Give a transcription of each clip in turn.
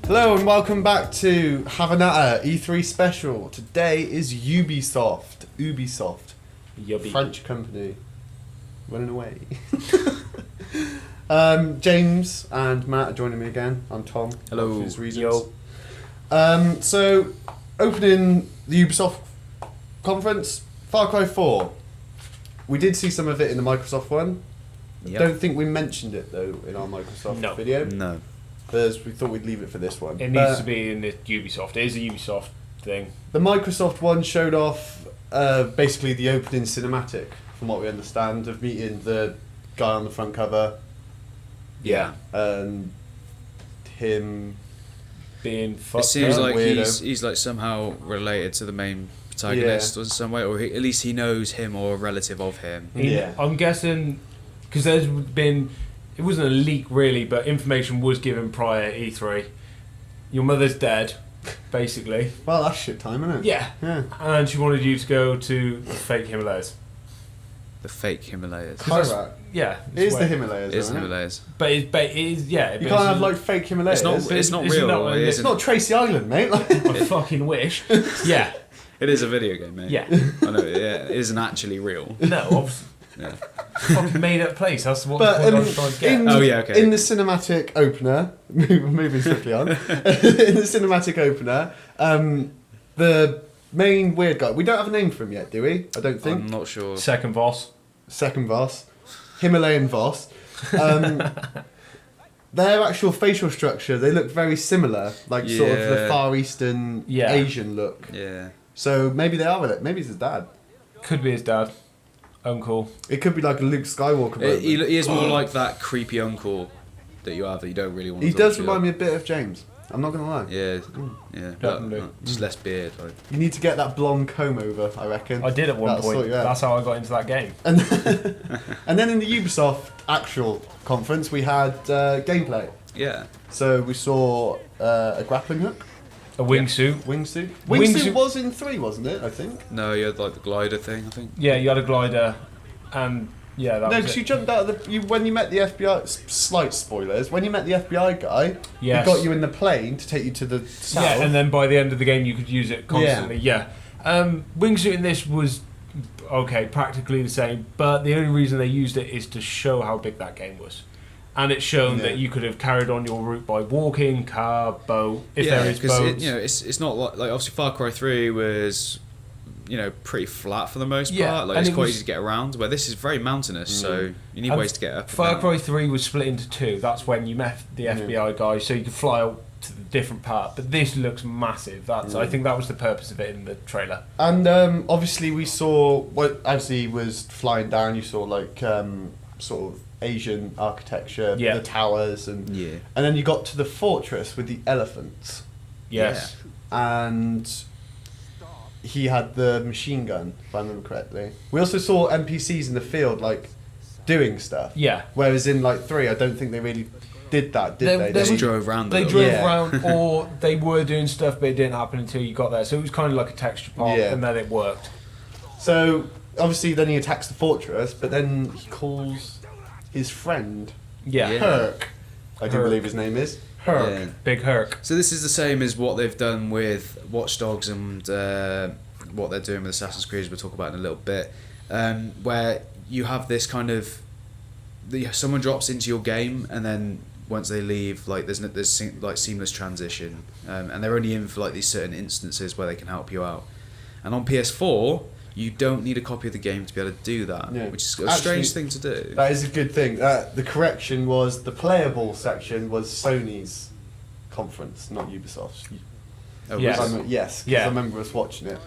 Hello and welcome back to Have a Natter E3 special. Today is Ubisoft. Yubby. French company. Running away. James and Matt are joining me again. I'm Tom. Hello. For his reasons. So, opening the Ubisoft conference, Far Cry 4. We did see some of it in the Microsoft one. Yep. Don't think we mentioned it though in our Microsoft video. No. Because we thought we'd leave it for this one. It needs to be in the Ubisoft. It is a Ubisoft thing. The Microsoft one showed off basically the opening cinematic, from what we understand, of meeting the guy on the front cover. Yeah. And him Being fucked It seems up. like Weirdo. he's like somehow related to the main protagonist or in some way, or at least he knows him or a relative of him. Yeah. I'm guessing, because there's been, it wasn't a leak really, but information was given prior E3. Your mother's dead, basically. Well, that's shit time, isn't it? Yeah. Yeah. And she wanted you to go to the fake Himalayas. The fake Himalayas. Kyrat. Yeah. It is way. the Himalayas, It is isn't it? Himalayas. But it is, yeah. You can't have like fake Himalayas. It's not isn't real. that what it It's is? not Tracy Island, mate. Like, I fucking wish. Yeah. It is a video game, mate. Yeah. I know. Yeah, it isn't actually real. No, obviously. Yeah. Fucking made up place. That's what but I was trying to get. Oh, yeah, okay. in the cinematic opener, moving swiftly on, in the cinematic opener, the main weird guy, we don't have a name for him yet, do we? I don't think. I'm not sure. Second boss. Second Voss, Himalayan Voss. Their actual facial structure, they look very similar, like sort of the Yeah. Far Eastern Yeah. Asian look. Yeah. So maybe they are with it. Maybe it's his dad. Could be his dad. Uncle. It could be like a Luke Skywalker moment. He is more like that creepy uncle that you have that you don't really want to He talk does to. remind me a bit of James. I'm not going to lie. Yeah. Yeah. Definitely. Just less beard. Like. You need to get that blonde comb over, I reckon. I did at one That'll point. sort you out. That's how I got into that game. And then in the Ubisoft actual conference, we had gameplay. Yeah. So we saw a grappling hook, A wingsuit. wingsuit. Wingsuit- Wingsuit was in 3, wasn't it? I think. No, you had like the glider thing, I think. Yeah, you had a glider, and yeah, that No, was because it. you jumped out of the. When you met the FBI. Slight spoilers. When you met the FBI guy, Yes. he got you in the plane to take you to the south. Yeah, and then by the end of the game, you could use it constantly. Yeah. Wingsuit in this was okay, practically the same, but the only reason they used it is to show how big that game was. And it's shown Yeah. that you could have carried on your route by walking, car, boat, if there is boats. It's not like obviously Far Cry 3 was pretty flat for the most Yeah, part. Like and it's it quite was- easy to get around. Where this is very mountainous, so you need And ways to get up. and Far down. Cry 3 was split into two. That's when you met the FBI guy, so you could fly out to the different part. But this looks massive. I think that was the purpose of it in the trailer. And obviously we saw, as he was flying down, you saw like sort of Asian architecture, Yeah. the towers, and then you got to the fortress with the elephants, Yes. and he had the machine gun, if I remember correctly. We also saw NPCs in the field, like, doing stuff. Yeah. Whereas in, like, 3, I don't think they really did that, did they? They Just were- drove around. They a little drove bit. Yeah. around, or they were doing stuff, but it didn't happen until you got there. So it was kind of like a texture pack, Yeah. and then it worked. So, obviously, then he attacks the fortress, but then he calls his friend, Yeah. Yeah. Herc, I do Herc. believe his name is. Herc. Yeah. Big Herc. So this is the same as what they've done with Watch Dogs and what they're doing with Assassin's Creed, as we'll talk about in a little bit, where you have this kind of someone drops into your game and then once they leave, like there's like seamless transition, and they're only in for like these certain instances where they can help you out. And on PS4, you don't need a copy of the game to be able to do that, Yeah. which is a Actually, strange thing to do. That is a good thing. The correction was the playable section was Sony's conference, not Ubisoft's. Oh, Yes. was it? Yes, because Yeah. I remember us watching it.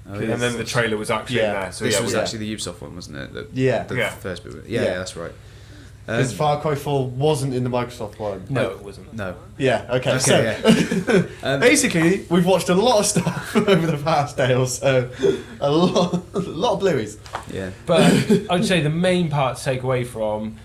Oh, And yeah. then the trailer was actually Yeah. in there. So This yeah, was we- actually the Ubisoft one, wasn't it? Yeah. The Yeah. first bit. Yeah. Yeah, that's right. Because Far Cry 4 wasn't in the Microsoft one. no, it wasn't. No. Yeah, okay. Okay, So, basically, we've watched a lot of stuff over the past day or so. A lot of blueies. Yeah. But I'd say the main part to take away from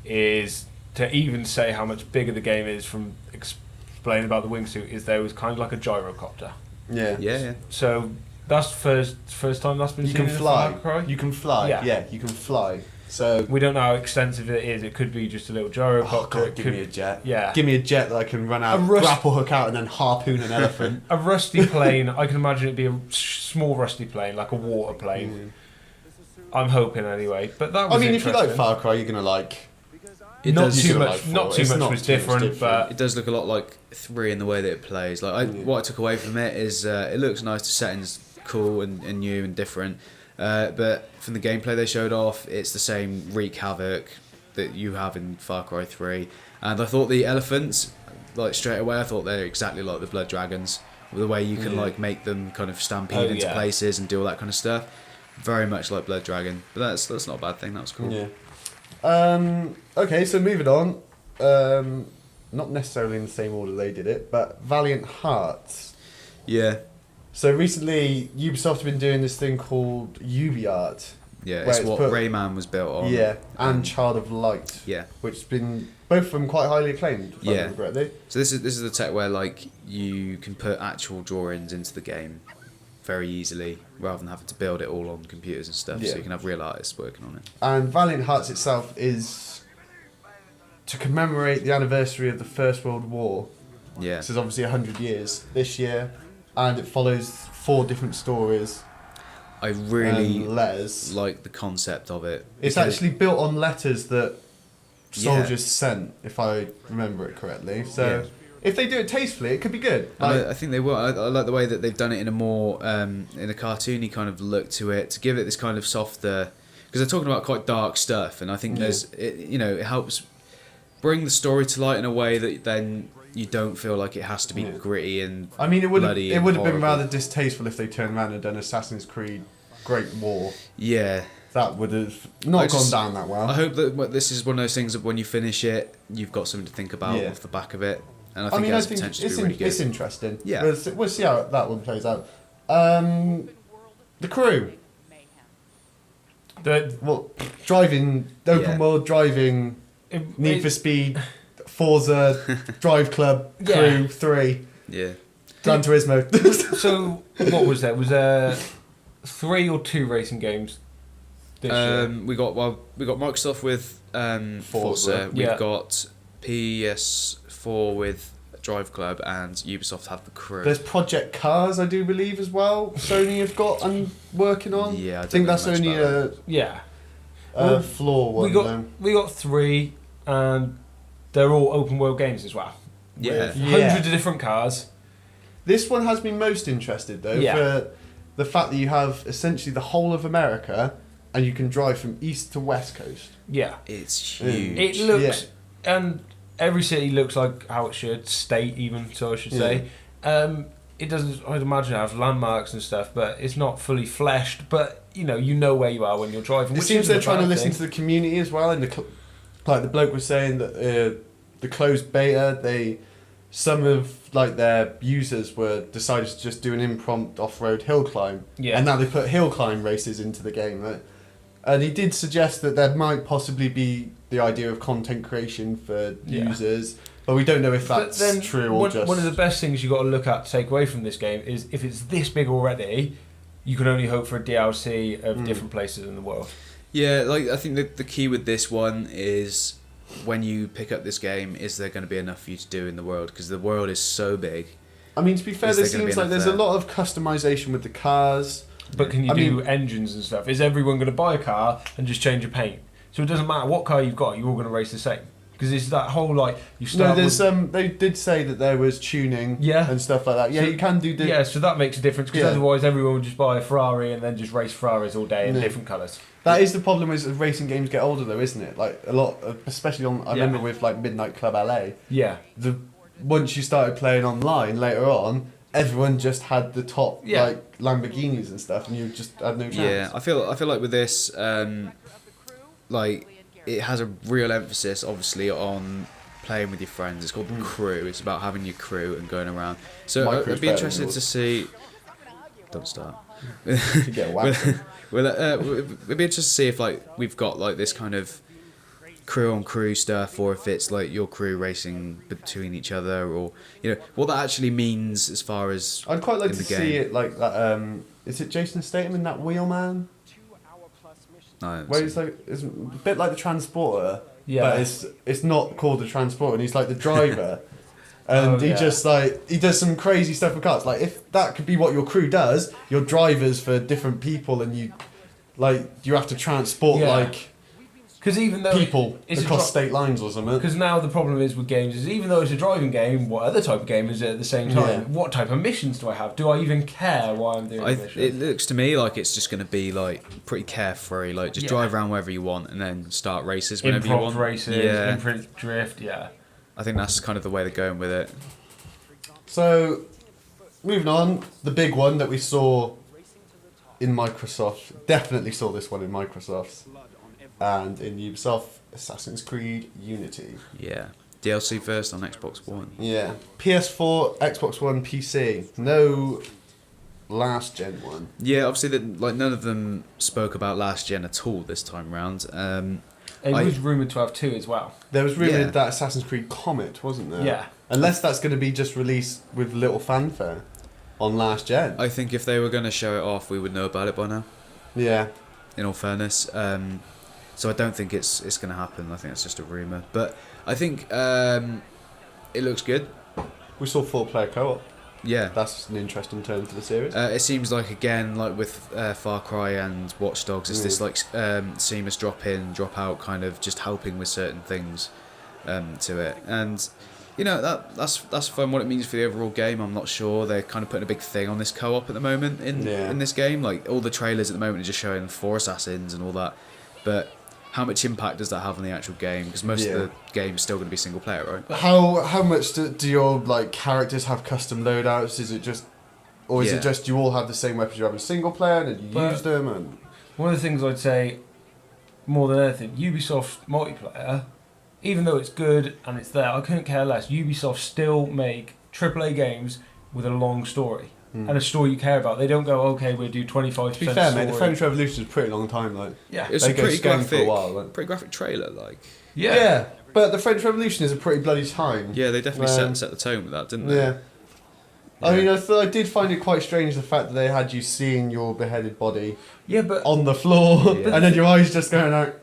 is to even say how much bigger the game is from explaining about the wingsuit is there was kind of like a gyrocopter. Yeah. Yeah. So that's first time that's been You seen can in a fly. Far Cry. You can fly. Yeah. Yeah, you can fly. So We don't know how extensive it is. It could be just a little gyrocopter. oh god, It give could me a jet. Yeah. Give me a jet that I can run out, A rust- grapple hook out, and then harpoon an elephant. A rusty plane. I can imagine it'd be a small rusty plane, like a water plane. I'm hoping anyway. But that was I mean, if you like interesting. Far Cry, you're gonna like. It not does- too you're gonna much. like Not four. too It's much not was too much different, different. It does look a lot like 3 in the way that it plays. Like what I took away from it is it looks nice. The setting's cool and new and different. But from the gameplay they showed off, it's the same wreak havoc that you have in Far Cry 3. And I thought the elephants, like straight away, I thought they're exactly like the Blood Dragons. The way you can like make them kind of stampede into places and do all that kind of stuff. Very much like Blood Dragon. But that's not a bad thing. That was cool. Yeah. Okay, so moving on. Not necessarily in the same order they did it, but Valiant Hearts. Yeah. So recently, Ubisoft have been doing this thing called UbiArt. Yeah, where it's what Rayman was built on. Yeah, and Child of Light. Yeah. Which has been both of them quite highly acclaimed. If I Yeah. remember correctly. So this is the tech where like you can put actual drawings into the game very easily rather than having to build it all on computers and stuff. Yeah. So you can have real artists working on it. And Valiant Hearts itself is to commemorate the anniversary of the First World War. Yeah. This is obviously 100 years this year, and it follows 4 different stories. I really and letters. like the concept of it. It's because- actually built on letters that Yeah. soldiers sent, if I remember it correctly. So Yeah. if they do it tastefully, it could be good. And I think they will. I like the way that they've done it in a more in a cartoony kind of look to it, to give it this kind of softer. Because they're talking about quite dark stuff, and I think it helps bring the story to light in a way that then you don't feel like it has to be gritty and. I mean, it would have bloody and been horrible. rather distasteful if they turned around and done Assassin's Creed Great War. Yeah. That would have not just- gone down that well. I hope that this is one of those things that when you finish it, you've got something to think about off the back of it, and I think it has potential to be really good. it's interesting. Yeah. We'll see how that one plays out. The crew. Driving, open world driving, Need for Speed, Forza, Drive Club, Crew 3, Yeah. Gran Turismo. So what was that? Was there 3 or 2 racing games this year? We got Microsoft with Forza. We've Yeah. got PS4 with Drive Club, and Ubisoft have the Crew. There's Project Cars, I do believe, as well. Sony have got and working on. Yeah, I I don't think know that's much only about Yeah. a floor one. We got 3, and they're all open world games as well. Yeah. With hundreds of different cars. This one has me most interested though for the fact that you have essentially the whole of America, and you can drive from east to west coast. Yeah. It's Mm. huge. It looks, and every city looks like how it should, state even, so I should say. It doesn't, I'd imagine, have landmarks and stuff, but it's not fully fleshed, but you know where you are when you're driving. It which seems isn't they're a trying to bad listen thing. to the community as well. And like the bloke was saying that the closed beta, some of like their users were decided to just do an impromptu off-road hill climb, and now they put hill climb races into the game. Right? And he did suggest that there might possibly be the idea of content creation for users, but we don't know if that's true or just. One of the best things you've got to look at to take away from this game is if it's this big already, you can only hope for a DLC of different places in the world. Yeah, like I think the key with this one is when you pick up this game, is there going to be enough for you to do in the world? Because the world is so big. I mean, to be fair, there seems like there's a lot of customization with the cars. But can you do engines and stuff? Is everyone going to buy a car and just change a paint? So it doesn't matter what car you've got, you're all going to race the same. Because it's that whole you start. No, there's they did say that there was tuning and stuff like that. Yeah, so, you can do. So that makes a difference because otherwise everyone would just buy a Ferrari and then just race Ferraris all day in different colours. That is the problem as racing games get older, though, isn't it? Like a lot, especially on. I remember with like Midnight Club LA. Yeah. Once you started playing online later on, everyone just had the top like Lamborghinis and stuff, and you just had no chance. Yeah, I feel like with this, like it has a real emphasis, obviously, on playing with your friends. It's called the Crew. It's about having your crew and going around. So I'd be interested to see. Don't start. To get whacked. It'd be interesting to see if we've got this kind of crew on crew stuff, or if it's like your crew racing between each other, or what that actually means as far as. I'd quite like in to the game. see it like that. Is it Jason Statham in that Wheelman? No, where he's like, it's a bit like the transporter. Yeah. But it's not called the transporter, and he's like the driver. And he yeah. just like he does some crazy stuff with cars. Like if that could be what your crew does, you're drivers for different people, and you have to transport like because even though people it's across state lines or something. Because now the problem is with games is even though it's a driving game, what other type of game is it at the same time? Yeah. What type of missions do I have? Do I even care why I'm doing the mission? It looks to me like it's just going to be like pretty carefree, like just drive around wherever you want and then start races whenever you want. Races, imprint drift, I think that's kind of the way they're going with it. So, moving on, the big one that we saw in Microsoft, definitely saw this one in Microsoft, and in Ubisoft, Assassin's Creed Unity. Yeah. DLC first on Xbox One. Yeah. PS4, Xbox One, PC. No last gen one. Yeah, obviously, none of them spoke about last gen at all this time round. It was rumoured to have 2 as well. There was rumoured that Assassin's Creed Comet, wasn't there? Yeah. Unless that's going to be just released with little fanfare on last gen. I think if they were going to show it off, we would know about it by now. Yeah. In all fairness. So I don't think it's going to happen. I think it's just a rumour. But I think it looks good. We saw 4-player co-op. Yeah. That's an interesting turn for the series. It seems like, again, like with Far Cry and Watch Dogs, it's this like seamless drop in, drop out kind of just helping with certain things to it. And, you know, that's fun. What it means for the overall game, I'm not sure. They're kind of putting a big thing on this co-op at the moment in this game. Like, all the trailers at the moment are just showing 4 assassins and all that. But how much impact does that have on the actual game? Because most of the game's still going to be single player, right? How much do your like characters have custom loadouts? Is it just, or is it just you all have the same weapons you have in single player and you use them? And one of the things I'd say more than anything, Ubisoft multiplayer, even though it's good and it's there, I couldn't care less. Ubisoft still make AAA games with a long story. And a story you care about. They don't go, okay, we'll do 25%. To be fair, mate, the French Revolution is a pretty long time. Like, yeah, it's a pretty graphic, for a while, pretty graphic trailer. Like, yeah, but the French Revolution is a pretty bloody time. Yeah, they definitely set the tone with that, didn't they? Yeah. I mean, I did find it quite strange the fact that they had you seeing your beheaded body. But on the floor, and then your eyes just going like.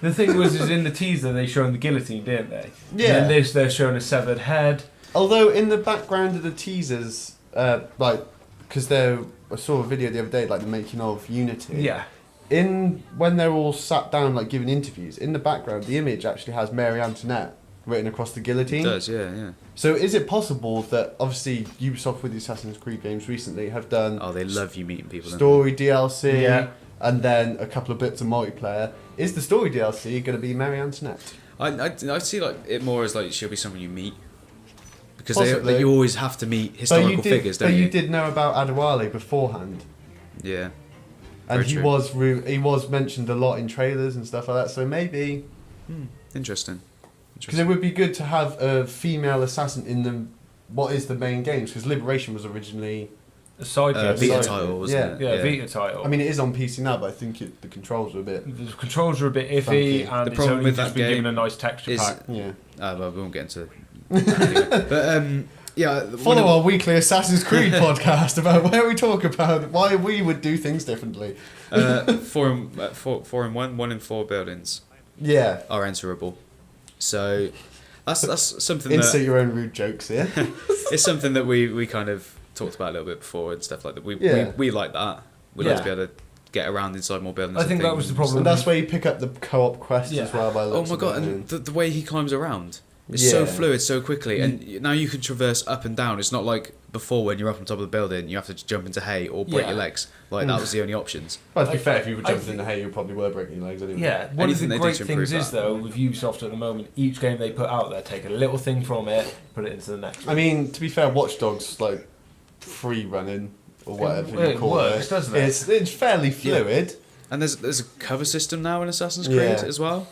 The thing was, is in the teaser they showed the guillotine, didn't they? Yeah. And in this, they're showing a severed head. Although in the background of the teasers, because I saw a video the other day, like the making of Unity. Yeah. When they're all sat down, like giving interviews, in the background, the image actually has Mary Antoinette written across the guillotine. It does, yeah. So is it possible that obviously Ubisoft with the Assassin's Creed games recently have done? Oh, they love you meeting people. Story DLC, and then a couple of bits of multiplayer. Is the story DLC going to be Mary Antoinette? I see like it more as like she'll be someone you meet. Because you always have to meet historical figures, don't you? But you did know about Adewale beforehand. Yeah. And he was mentioned a lot in trailers and stuff like that, so maybe... Interesting. Because it would be good to have a female assassin in what is the main games, because Liberation was originally... A side game. Vita title, wasn't it? Yeah, Vita title. I mean, it is on PC now, but I think the controls are a bit... The controls are a bit iffy, funky. and the problem with that been game given a nice texture pack. Yeah. Well, we won't get into that anyway. But, follow our weekly Assassin's Creed podcast about where we talk about why we would do things differently. 4 in 1 in 4 buildings are enterable. So that's something Insert your own rude jokes here. It's something that we kind of talked about a little bit before and stuff like that. We like that. We like to be able to get around inside more buildings. I think that was the problem. And that's where you pick up the co-op quest as well. By oh my god! And the way he climbs around is so fluid, so quickly, and now you can traverse up and down. It's not like before when you're up on top of the building, you have to jump into hay or break your legs. Like that was the only options. Well, to be fair, if you were jumping in the hay, you probably were breaking your legs anyway. Yeah, one of the great things is though with Ubisoft at the moment, each game they put out there, take a little thing from it, put it into the next one. I mean, to be fair, Watch Dogs like free running or whatever you call works, doesn't it? It's fairly fluid. And there's a cover system now in Assassin's Creed as well.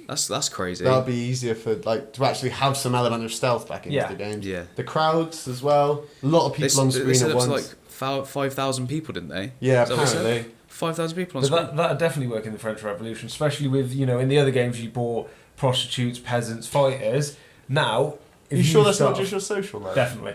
That's crazy. That'll be easier for to actually have some element of stealth back into the games. Yeah. The crowds as well. A lot of people on screen they set at up once. to like 5,000 people, didn't they? Yeah, apparently. 5,000 people on screen. That'd definitely work in the French Revolution, especially with in the other games you bought prostitutes, peasants, fighters. Now, you sure that's not just your social life? Definitely.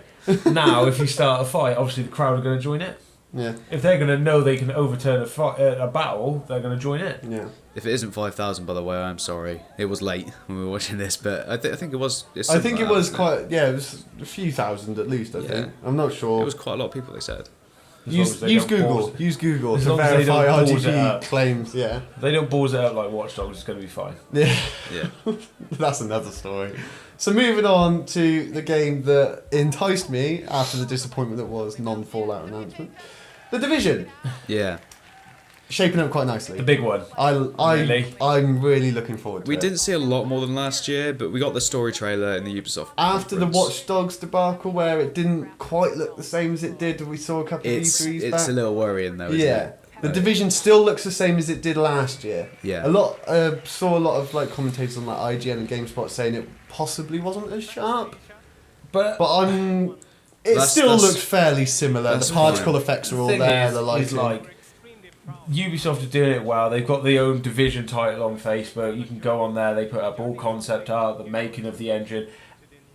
Now, if you start a fight, obviously the crowd are going to join it. Yeah. If they're going to know they can overturn a battle, they're going to join in. Yeah. If it isn't 5,000, by the way, I'm sorry. It was late when we were watching this, but I think it was. I think it was quite. Yeah, it was a few thousand at least. I think. I'm not sure. It was quite a lot of people. They said. Use Google. Use Google to long as they verify don't balls it RGP up. claims. Yeah. If they don't balls it out like Watch Dogs, it's going to be fine. Yeah. Yeah. That's another story. So moving on to the game that enticed me after the disappointment that was non-Fallout announcement, The Division. Yeah. Shaping up quite nicely. The big one. I'm really looking forward to We it. didn't see a lot more than last year, but we got the story trailer in the Ubisoft. After the conference. Watch Dogs debacle, where it didn't quite look the same as it did, we saw a couple of E3s back. It's a little worrying though, isn't Yeah. it? The Division still looks the same as it did last year. Yeah. Saw a lot of like commentators on like IGN and GameSpot saying it possibly wasn't as sharp. But It still looks fairly similar. The that's particle fine. effects are all thing there. is The lighting. like Ubisoft are doing it well. They've got their own Division title on Facebook. You can go on there. They put up all concept art, the making of the engine,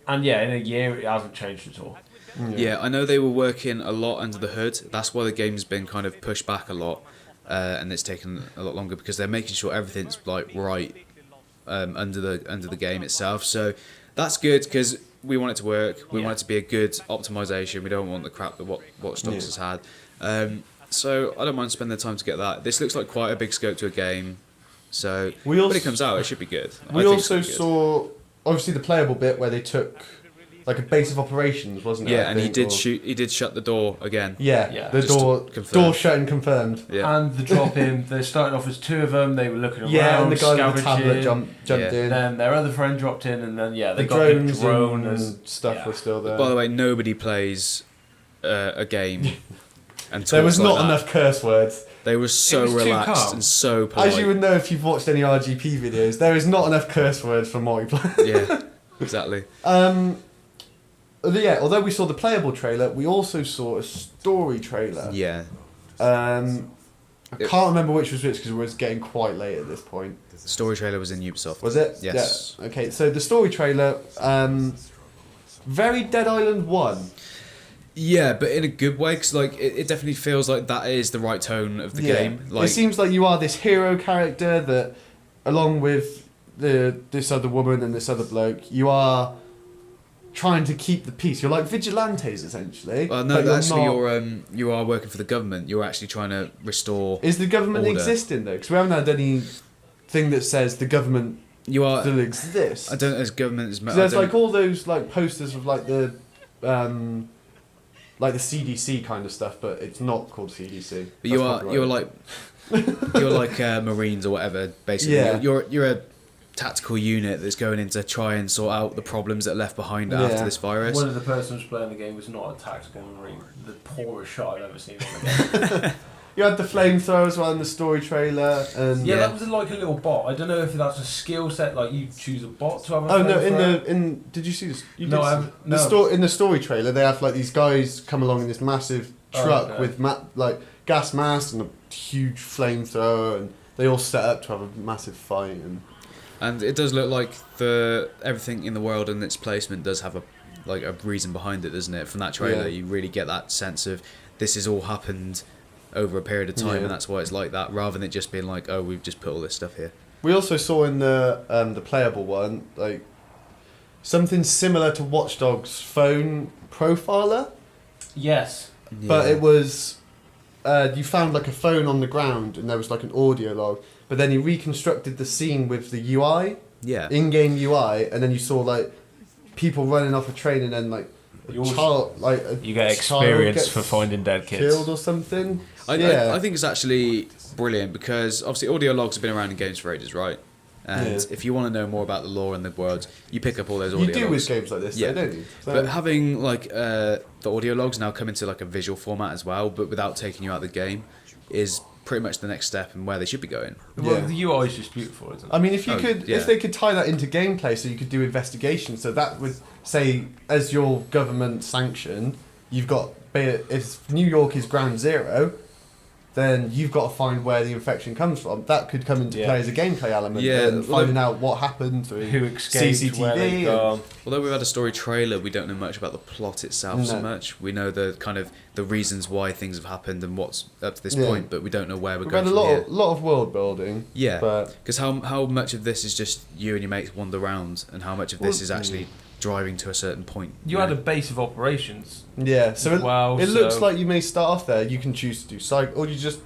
and yeah, in a year it hasn't changed at all. Yeah, I know they were working a lot under the hood. That's why the game's been kind of pushed back a lot, and it's taken a lot longer because they're making sure everything's like right under the game itself. So that's good because we want it to work. We want it to be a good optimization. We don't want the crap that Watch Dogs has had. So I don't mind spending the time to get that. This looks like quite a big scope to a game. So when it comes out, it should be good. We also saw obviously the playable bit where they took like a base of operations, wasn't it? Yeah, and he did shut the door again. Yeah. The Just door shut and confirmed. Yeah. And the drop in, they started off as two of them. They were looking around. Yeah, and the guy with the tablet scavenging. jumped in. Then their other friend dropped in, and then they The got drones the drone and stuff were still there. By the way, nobody plays a game. And there was talks not like that. enough curse words. They were so was too relaxed calm. and so polite. As you would know if you've watched any RGP videos, there is not enough curse words for multiplayer. Yeah, exactly. Although we saw the playable trailer, we also saw a story trailer. Yeah. I can't remember which was which because it was getting quite late at this point. The story trailer was in Ubisoft. Was it? Yes. Yeah. Okay, so the story trailer, very Dead Island 1. Yeah, but in a good way, because like it definitely feels like that is the right tone of the game. Like, it seems like you are this hero character that, along with this other woman and this other bloke, you are trying to keep the peace. You're like vigilantes essentially. well, no, you are working for the government. You're actually trying to restore. Is the government order. existing though? Because we haven't had anything that says the government You are. still exists. I don't know as government is. There's like all those like posters of like the CDC kind of stuff, but it's not called CDC. But you're like Marines or whatever. Basically, Yeah. you're a tactical unit that's going in to try and sort out the problems that are left behind after this virus. One of the persons playing the game was not a tactical marine. The poorest shot I've ever seen on the game. You had the flamethrower as well in the story trailer, and Yeah, that was like a little bot. I don't know if that's a skill set. Like you choose a bot to have a. oh no! flamethrower. Did you see this? You No, did I see- haven't- the no. in the story trailer, they have like these guys come along in this massive truck okay. with like gas masks and a huge flamethrower, and they all set up to have a massive fight. And it does look like everything in the world and its placement does have a reason behind it, doesn't it? From that trailer, you really get that sense of this has all happened over a period of time, and that's why it's like that, rather than it just being like, oh, we've just put all this stuff here. We also saw in the playable one like something similar to Watch Dogs' phone profiler, Yes. but it was you found like a phone on the ground and there was like an audio log, but then you reconstructed the scene with the UI, in-game UI, and then you saw like people running off a train and then like You get experience for finding dead kids. Killed or something. I think it's actually brilliant because obviously audio logs have been around in games for ages, right? And if you want to know more about the lore and the world, you pick up all those audio logs. You do with games like this, though, don't you? So but having like the audio logs now come into like a visual format as well, but without taking you out of the game, is pretty much the next step and where they should be going. Well, the UI is just beautiful, isn't it? I mean, if they could tie that into gameplay, so you could do investigations. So that would say, as your government sanction, you've got if New York is ground zero, then you've got to find where the infection comes from. That could come into play as a gameplay element. And finding out what happened through who escaped, CCTV. Where they've gone. Although we've had a story trailer, we don't know much about the plot itself so much. We know the kind of the reasons why things have happened and what's up to this point, but we don't know where we're going from here. We've had a lot of world building. Yeah, because how much of this is just you and your mates wander around, and how much of this is actually driving to a certain point. You had a base of operations. Yeah, so it looks like you may start off there. You can choose to do side, or you just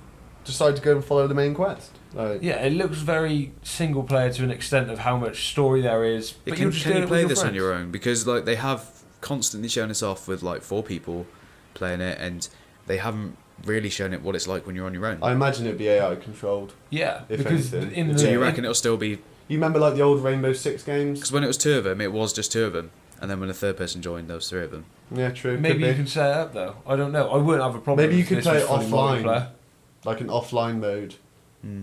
decide to go and follow the main quest. Yeah, it looks very single player to an extent of how much story there is. But can you play this on your own? Because like they have constantly shown us off with like 4 people playing it, and they haven't really shown it what it's like when you're on your own. I imagine it'd be AI controlled. Yeah, because so you reckon it'll still be? You remember like the old Rainbow Six games? Because when it was 2 of them, it was just 2 of them, and then when a third person joined, there was 3 of them. Yeah, true. Maybe you can set it up though. I don't know. I wouldn't have a problem. Maybe you could if play this it was fully offline, multiplayer. like an offline mode,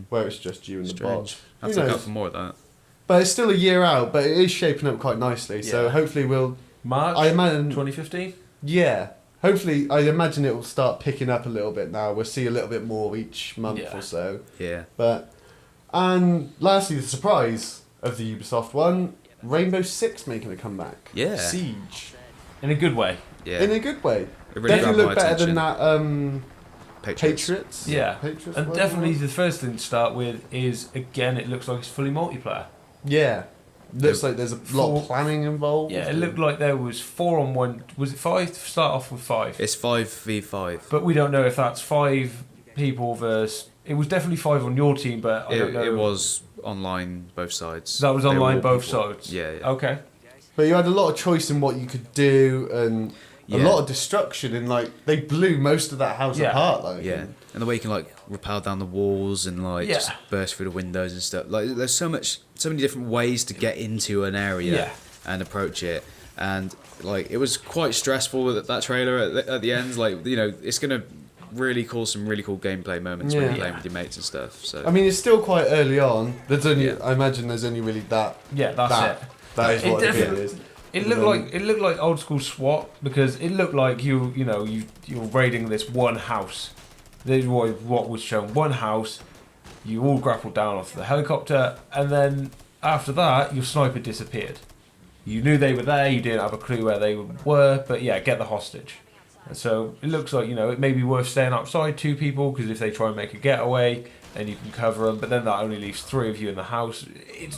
where it's just you and the bot. I have to look out for more of that. But it's still a year out, but it is shaping up quite nicely. So hopefully March. I imagine 2015. Yeah. Hopefully, I imagine it will start picking up a little bit now. We'll see a little bit more each month or so. Yeah. And lastly, the surprise of the Ubisoft one, Rainbow Six making a comeback. Yeah. Siege. In a good way. Yeah. In a good way. It really definitely looked better attention. than that Patriots. Yeah. Patriots, And definitely the first thing to start with is, again, it looks like it's fully multiplayer. Yeah. Looks like there's a lot of planning involved. Yeah, it looked like there was 4 on 1. Was it 5 to start off with 5? It's 5v5. But we don't know if that's 5 people versus... It was definitely 5 on your team, but I don't know. It was online both sides. That was online both sides? Yeah. Okay. But you had a lot of choice in what you could do, and a lot of destruction, and like they blew most of that house apart. Like, and the way you can like rappel down the walls and like just burst through the windows and stuff. Like there's so many different ways to get into an area and approach it. And like it was quite stressful with that trailer at the end. Like it's gonna really cause some really cool gameplay moments when you're playing with your mates and stuff. So I mean, it's still quite early on. There's only I imagine there's only really that. Yeah, that's it. That is what it is. It looked like old school SWAT, because it looked like you're raiding this one house. This was what was shown. One house. You all grappled down off the helicopter, and then after that, your sniper disappeared. You knew they were there. You didn't have a clue where they were, but get the hostage. And so it looks like it may be worth staying outside 2 people, because if they try and make a getaway, then you can cover them. But then that only leaves 3 of you in the house. It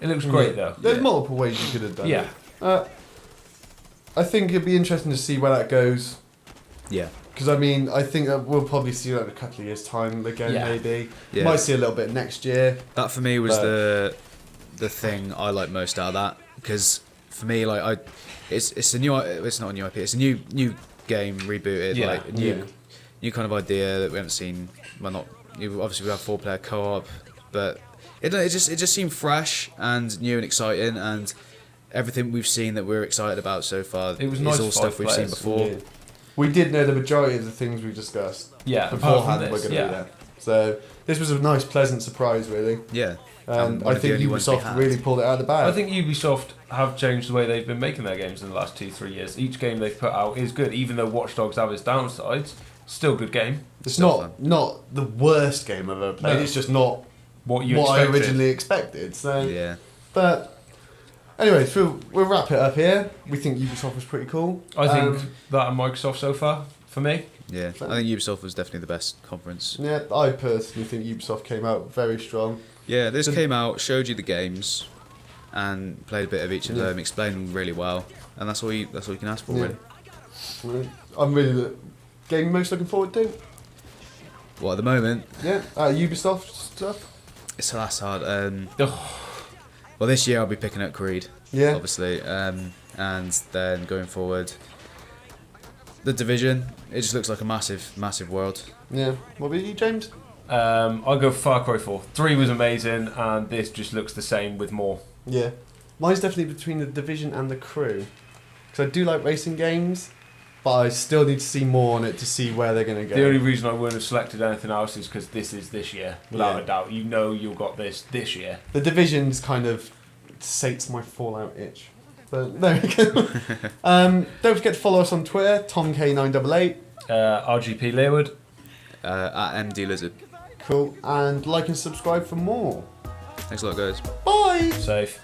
looks great though. There's multiple ways you could have done it. Yeah. I think it'd be interesting to see where that goes. Yeah. Because I mean, I think we'll probably see that in a couple of years' time again, maybe. Yeah. Might see a little bit next year. That for me was the thing I like most out of that, because for me, like it's a new. It's not a new IP. It's a new game rebooted. Yeah. Like a new kind of idea that we haven't seen. Well, not obviously we have 4-player co-op, but it just seemed fresh and new and exciting, and everything we've seen that we're excited about so far it was is nice all stuff we've seen before. Yeah. We did know the majority of the things we discussed. Yeah, beforehand we're going to be there. So this was a nice, pleasant surprise, really. Yeah. And I think Ubisoft really pulled it out of the bag. I think Ubisoft have changed the way they've been making their games in the last 2-3 years. Each game they've put out is good, even though Watch Dogs have its downsides. Still a good game. It's not the worst game I've ever played. No. It's just not what I originally expected. So yeah. But anyway, so we'll wrap it up here. We think Ubisoft was pretty cool. I think that and Microsoft so far, for me. Yeah, I think Ubisoft was definitely the best conference. Yeah, I personally think Ubisoft came out very strong. Yeah, this came out, showed you the games, and played a bit of each of them, explained them really well, and that's all you can ask for, really. I'm really the game most looking forward to. Well, at the moment, Ubisoft stuff. That's hard. Well, this year I'll be picking up Creed, obviously, and then going forward, The Division. It just looks like a massive world. Yeah. What about you, James? I'll go Far Cry 4. 3 was amazing, and this just looks the same with more. Yeah. Mine's definitely between The Division and The Crew. Because I do like racing games, but I still need to see more on it to see where they're going to go. The only reason I wouldn't have selected anything else is because this is this year, without a doubt. You've got this year. The Division's kind of sates my Fallout itch. But there we go. Don't forget to follow us on Twitter, TomK988. RGP Learwood. at MDLizard. Cool. And like and subscribe for more. Thanks a lot, guys. Bye. Safe.